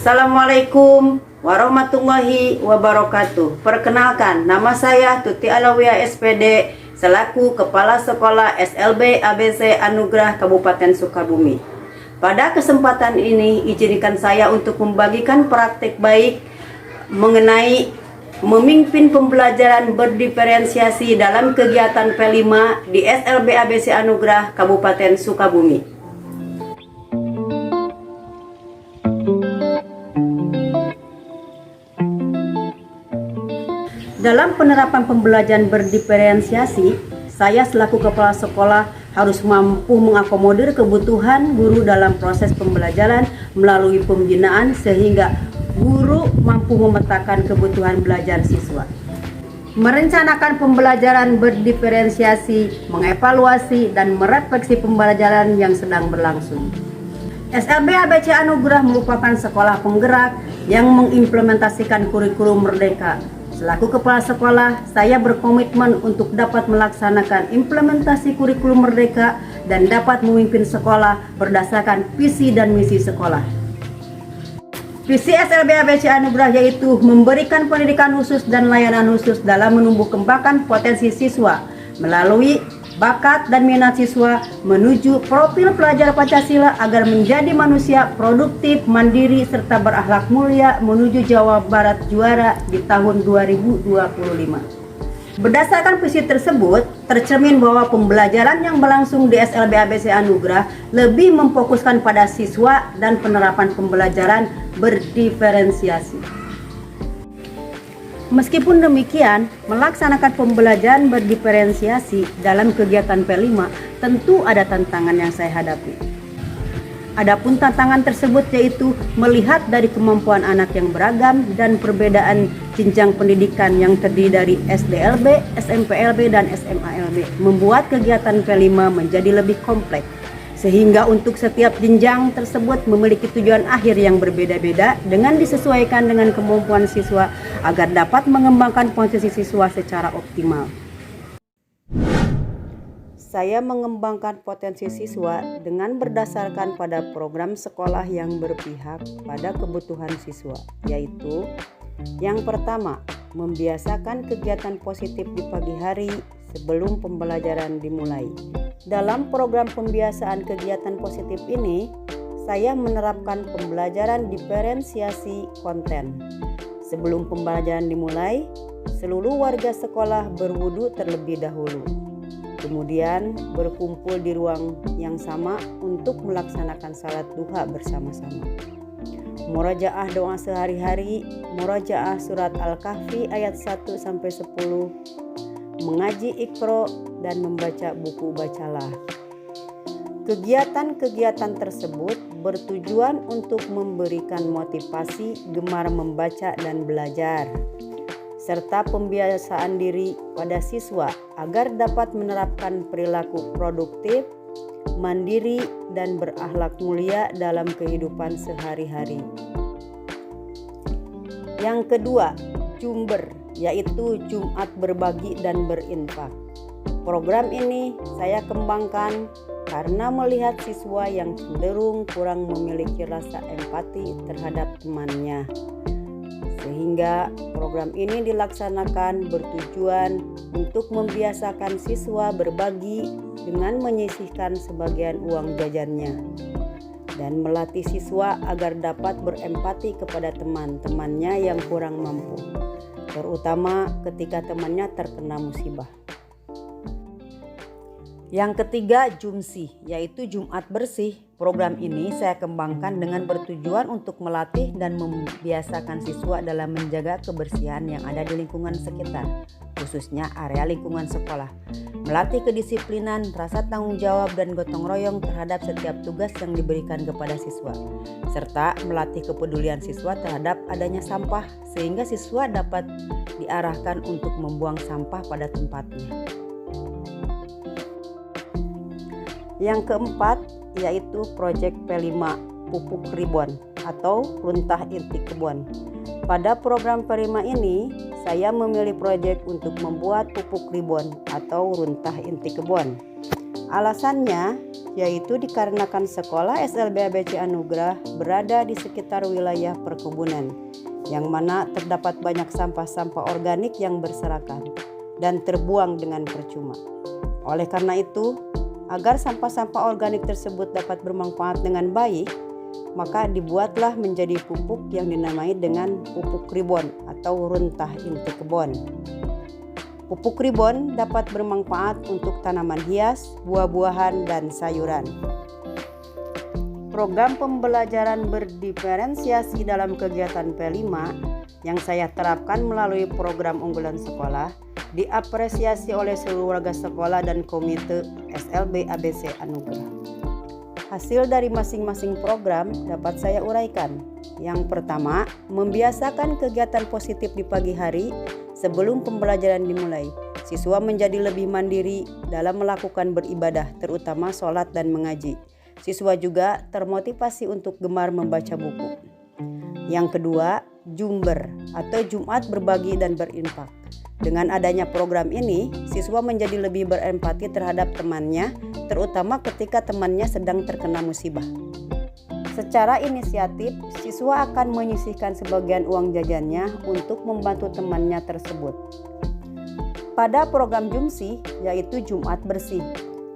Assalamualaikum warahmatullahi wabarakatuh. Perkenalkan, nama saya Tuti Alawiyah SPD selaku Kepala Sekolah SLB ABC Anugerah Kabupaten Sukabumi. Pada kesempatan ini, izinkan saya untuk membagikan praktik baik mengenai memimpin pembelajaran berdiferensiasi dalam kegiatan P5 di SLB ABC Anugerah Kabupaten Sukabumi. Dalam penerapan pembelajaran berdiferensiasi, saya selaku kepala sekolah harus mampu mengakomodir kebutuhan guru dalam proses pembelajaran melalui pembinaan sehingga guru mampu memetakan kebutuhan belajar siswa. Merencanakan pembelajaran berdiferensiasi, mengevaluasi dan merefleksi pembelajaran yang sedang berlangsung. SLB ABC Anugerah merupakan sekolah penggerak yang mengimplementasikan kurikulum merdeka. Selaku kepala sekolah, saya berkomitmen untuk dapat melaksanakan implementasi kurikulum merdeka dan dapat memimpin sekolah berdasarkan visi dan misi sekolah. Visi SLB ABC Anugerah yaitu memberikan pendidikan khusus dan layanan khusus dalam menumbuh kembangkan potensi siswa melalui bakat dan minat siswa menuju profil pelajar Pancasila agar menjadi manusia produktif, mandiri, serta berakhlak mulia menuju Jawa Barat juara di tahun 2025. Berdasarkan visi tersebut, tercermin bahwa pembelajaran yang berlangsung di SLB ABC Anugerah lebih memfokuskan pada siswa dan penerapan pembelajaran berdiferensiasi. Meskipun demikian, melaksanakan pembelajaran berdiferensiasi dalam kegiatan P5 tentu ada tantangan yang saya hadapi. Adapun tantangan tersebut yaitu melihat dari kemampuan anak yang beragam dan perbedaan jenjang pendidikan yang terdiri dari SDLB, SMPLB, dan SMALB membuat kegiatan P5 menjadi lebih kompleks. Sehingga untuk setiap jenjang tersebut memiliki tujuan akhir yang berbeda-beda dengan disesuaikan dengan kemampuan siswa agar dapat mengembangkan potensi siswa secara optimal. Saya mengembangkan potensi siswa dengan berdasarkan pada program sekolah yang berpihak pada kebutuhan siswa, yaitu yang pertama, membiasakan kegiatan positif di pagi hari sebelum pembelajaran dimulai. Dalam program pembiasaan kegiatan positif ini, saya menerapkan pembelajaran diferensiasi konten. Sebelum pembelajaran dimulai, seluruh warga sekolah berwudu terlebih dahulu. Kemudian berkumpul di ruang yang sama untuk melaksanakan salat duha bersama-sama. Murajaah doa sehari-hari, murajaah surat Al-Kahfi ayat 1-10, mengaji Iqra dan membaca buku Bacalah. Kegiatan-kegiatan tersebut bertujuan untuk memberikan motivasi gemar membaca dan belajar, serta pembiasaan diri pada siswa agar dapat menerapkan perilaku produktif, mandiri, dan berakhlak mulia dalam kehidupan sehari-hari. Yang kedua, Jumber, yaitu Jumat Berbagi dan Berinfak. Program ini saya kembangkan karena melihat siswa yang cenderung kurang memiliki rasa empati terhadap temannya. Sehingga program ini dilaksanakan bertujuan untuk membiasakan siswa berbagi dengan menyisihkan sebagian uang jajannya dan melatih siswa agar dapat berempati kepada teman-temannya yang kurang mampu, terutama ketika temannya terkena musibah. Yang ketiga, Jumsi, yaitu Jumat Bersih. Program ini saya kembangkan dengan bertujuan untuk melatih dan membiasakan siswa dalam menjaga kebersihan yang ada di lingkungan sekitar, khususnya area lingkungan sekolah. Melatih kedisiplinan, rasa tanggung jawab, dan gotong royong terhadap setiap tugas yang diberikan kepada siswa, serta melatih kepedulian siswa terhadap adanya sampah sehingga siswa dapat diarahkan untuk membuang sampah pada tempatnya. Yang keempat yaitu proyek P5 Pupuk Ribuan atau Runtah Inti Kebun. Pada program P5 ini, saya memilih proyek untuk membuat pupuk ribuan atau runtah inti kebun. Alasannya, yaitu dikarenakan sekolah SLB ABC Anugerah berada di sekitar wilayah perkebunan, yang mana terdapat banyak sampah-sampah organik yang berserakan dan terbuang dengan percuma. Oleh karena itu, agar sampah-sampah organik tersebut dapat bermanfaat dengan baik, maka dibuatlah menjadi pupuk yang dinamai dengan pupuk ribon atau runtah inti kebun. Pupuk ribon dapat bermanfaat untuk tanaman hias, buah-buahan, dan sayuran. Program pembelajaran berdiferensiasi dalam kegiatan P5 yang saya terapkan melalui program unggulan sekolah diapresiasi oleh seluruh warga sekolah dan komite SLB ABC Anugerah. Hasil dari masing-masing program dapat saya uraikan. Yang pertama, membiasakan kegiatan positif di pagi hari sebelum pembelajaran dimulai. Siswa menjadi lebih mandiri dalam melakukan beribadah, terutama sholat dan mengaji. Siswa juga termotivasi untuk gemar membaca buku. Yang kedua, Jumber atau Jumat berbagi dan berinfak. Dengan adanya program ini, siswa menjadi lebih berempati terhadap temannya, terutama ketika temannya sedang terkena musibah. Secara inisiatif, siswa akan menyisihkan sebagian uang jajannya untuk membantu temannya tersebut. Pada program Jumsi, yaitu Jumat Bersih,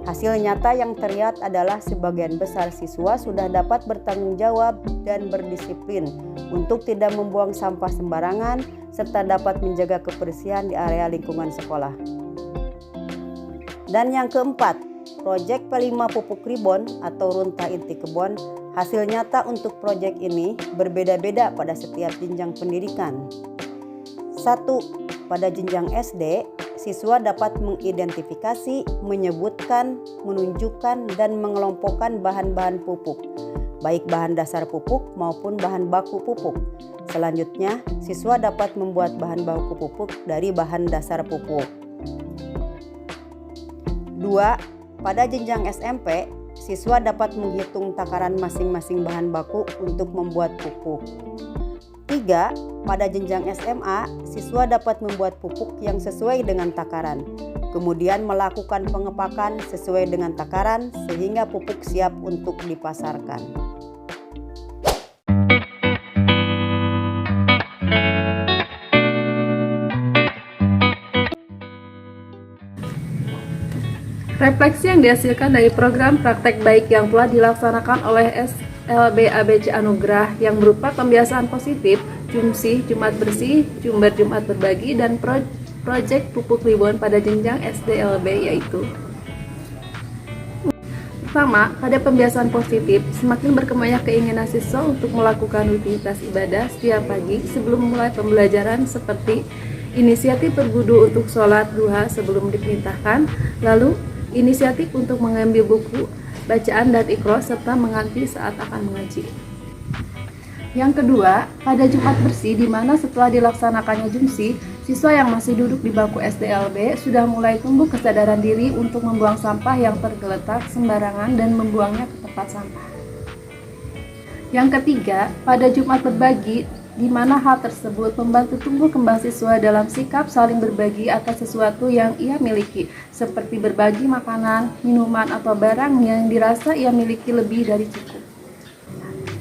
hasil nyata yang terlihat adalah sebagian besar siswa sudah dapat bertanggung jawab dan berdisiplin untuk tidak membuang sampah sembarangan, serta dapat menjaga kebersihan di area lingkungan sekolah. Dan yang keempat, proyek P5 pupuk ribon atau runtah inti kebun. Hasil nyata untuk proyek ini berbeda-beda pada setiap jenjang pendidikan. 1. Pada jenjang SD, siswa dapat mengidentifikasi, menyebutkan, menunjukkan, dan mengelompokkan bahan-bahan pupuk, baik bahan dasar pupuk maupun bahan baku pupuk. Selanjutnya, siswa dapat membuat bahan baku pupuk dari bahan dasar pupuk. 2. Pada jenjang SMP, siswa dapat menghitung takaran masing-masing bahan baku untuk membuat pupuk. 3. Pada jenjang SMA, siswa dapat membuat pupuk yang sesuai dengan takaran, kemudian melakukan pengepakan sesuai dengan takaran sehingga pupuk siap untuk dipasarkan. Refleksi yang dihasilkan dari program praktek baik yang telah dilaksanakan oleh SLB ABC Anugerah yang berupa pembiasaan positif, Jumsi, Jumat Bersih, Jumber Jumat Berbagi, dan proyek pupuk ribon pada jenjang SDLB yaitu: Pertama, pada pembiasaan positif, semakin berkembangnya keinginan siswa untuk melakukan rutinitas ibadah setiap pagi sebelum mulai pembelajaran seperti inisiatif berwudu untuk sholat duha sebelum diperintahkan, lalu inisiatif untuk mengambil buku bacaan dan ikhro serta menganti saat akan mengaji. Yang kedua, pada Jumat Bersih di mana setelah dilaksanakannya Jumsi, siswa yang masih duduk di bangku SDLB sudah mulai tumbuh kesadaran diri untuk membuang sampah yang tergeletak sembarangan dan membuangnya ke tempat sampah. Yang ketiga, pada Jumat Berbagi di mana hal tersebut membantu tumbuh kembang siswa dalam sikap saling berbagi atas sesuatu yang ia miliki, seperti berbagi makanan, minuman, atau barang yang dirasa ia miliki lebih dari cukup.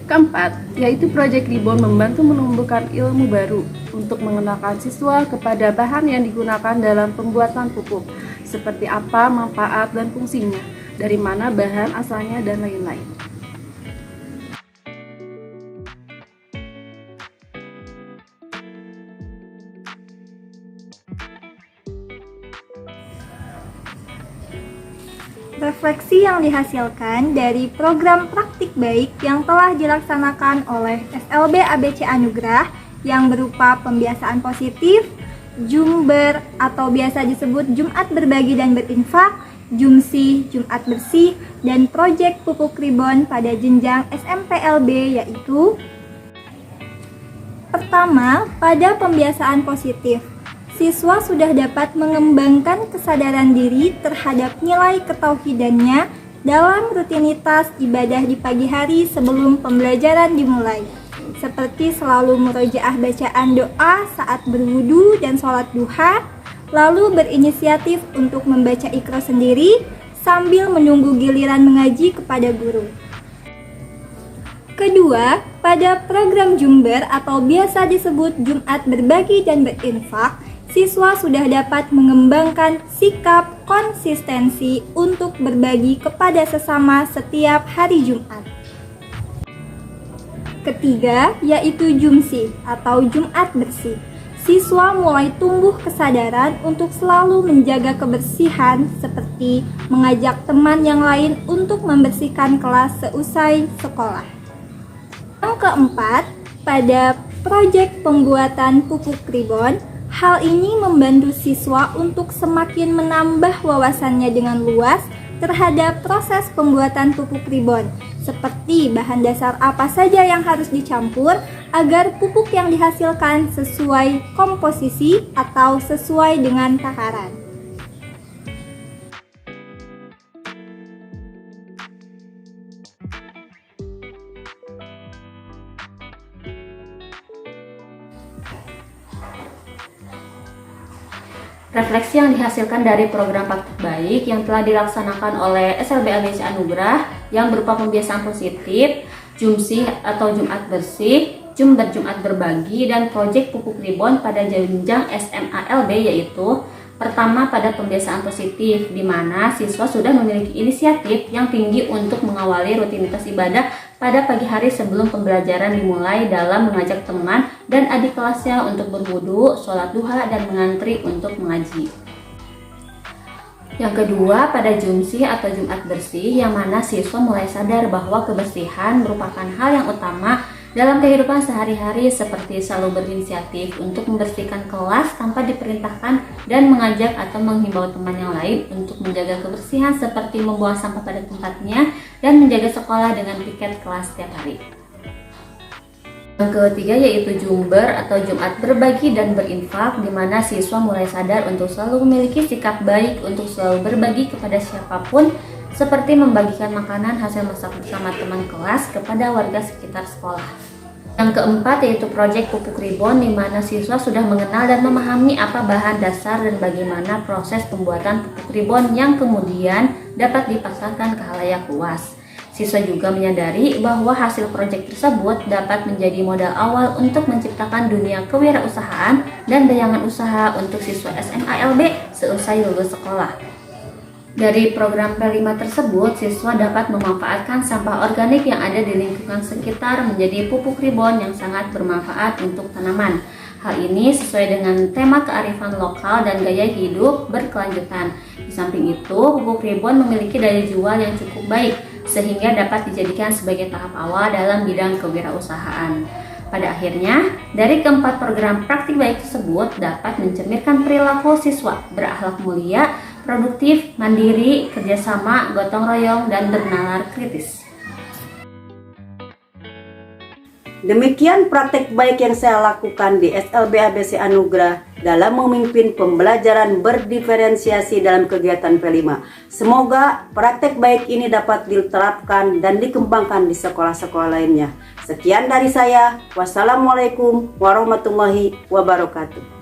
Keempat, yaitu proyek Ribon membantu menumbuhkan ilmu baru untuk mengenalkan siswa kepada bahan yang digunakan dalam pembuatan pupuk, seperti apa manfaat dan fungsinya, dari mana bahan asalnya, dan lain-lain. Refleksi yang dihasilkan dari program praktik baik yang telah dilaksanakan oleh SLB ABC Anugerah yang berupa pembiasaan positif, Jumber atau biasa disebut Jumat Berbagi dan Berinfak, Jumsi, Jumat Bersih, dan proyek pupuk ribon pada jenjang SMPLB yaitu: Pertama, pada pembiasaan positif, siswa sudah dapat mengembangkan kesadaran diri terhadap nilai ketauhidannya dalam rutinitas ibadah di pagi hari sebelum pembelajaran dimulai, seperti selalu murojaah bacaan doa saat berwudu dan sholat duha, lalu berinisiatif untuk membaca Iqra sendiri, sambil menunggu giliran mengaji kepada guru. Kedua, pada program Jumber atau biasa disebut Jumat Berbagi dan Berinfak, siswa sudah dapat mengembangkan sikap konsistensi untuk berbagi kepada sesama setiap hari Jumat. Ketiga, yaitu Jumsi atau Jumat Bersih. Siswa mulai tumbuh kesadaran untuk selalu menjaga kebersihan seperti mengajak teman yang lain untuk membersihkan kelas seusai sekolah. Yang keempat, pada proyek pembuatan pupuk ribon, hal ini membantu siswa untuk semakin menambah wawasannya dengan luas terhadap proses pembuatan pupuk ribon, seperti bahan dasar apa saja yang harus dicampur agar pupuk yang dihasilkan sesuai komposisi atau sesuai dengan takaran. Refleksi yang dihasilkan dari program praktik baik yang telah dilaksanakan oleh SLB ABC Anugerah yang berupa pembiasaan positif, Jumsi atau Jumat Bersih, Jumber Jumat Berbagi, dan proyek pupuk ribon pada jenjang SMALB, yaitu pertama pada pembiasaan positif, di mana siswa sudah memiliki inisiatif yang tinggi untuk mengawali rutinitas ibadah pada pagi hari sebelum pembelajaran dimulai dalam mengajak teman dan adik kelasnya untuk berwudu, sholat duha, dan mengantri untuk mengaji. Yang kedua, pada Jumsi atau Jumat Bersih, yang mana siswa mulai sadar bahwa kebersihan merupakan hal yang utama dalam kehidupan sehari-hari, seperti selalu berinisiatif untuk membersihkan kelas tanpa diperintahkan dan mengajak atau menghimbau teman yang lain untuk menjaga kebersihan seperti membuang sampah pada tempatnya dan menjaga sekolah dengan piket kelas setiap hari. Yang ketiga yaitu Jumber atau Jumat Berbagi dan Berinfak, di mana siswa mulai sadar untuk selalu memiliki sikap baik untuk selalu berbagi kepada siapapun, seperti membagikan makanan hasil masak bersama teman kelas kepada warga sekitar sekolah. Yang keempat yaitu proyek pupuk ribon, di mana siswa sudah mengenal dan memahami apa bahan dasar dan bagaimana proses pembuatan pupuk ribon yang kemudian dapat dipasarkan ke khalayak luas. Siswa juga menyadari bahwa hasil proyek tersebut dapat menjadi modal awal untuk menciptakan dunia kewirausahaan dan bayangan usaha untuk siswa SMALB seusai lulus sekolah. Dari program P5 tersebut, siswa dapat memanfaatkan sampah organik yang ada di lingkungan sekitar menjadi pupuk ribon yang sangat bermanfaat untuk tanaman. Hal ini sesuai dengan tema kearifan lokal dan gaya hidup berkelanjutan. Di samping itu, pupuk ribon memiliki daya jual yang cukup baik, sehingga dapat dijadikan sebagai tahap awal dalam bidang kewirausahaan. Pada akhirnya, dari keempat program praktik baik tersebut dapat mencerminkan perilaku siswa berakhlak mulia, produktif, mandiri, kerjasama, gotong royong, dan bernalar kritis. Demikian praktek baik yang saya lakukan di SLB ABC Anugerah dalam memimpin pembelajaran berdiferensiasi dalam kegiatan P5. Semoga praktek baik ini dapat diterapkan dan dikembangkan di sekolah-sekolah lainnya. Sekian dari saya. Wassalamualaikum warahmatullahi wabarakatuh.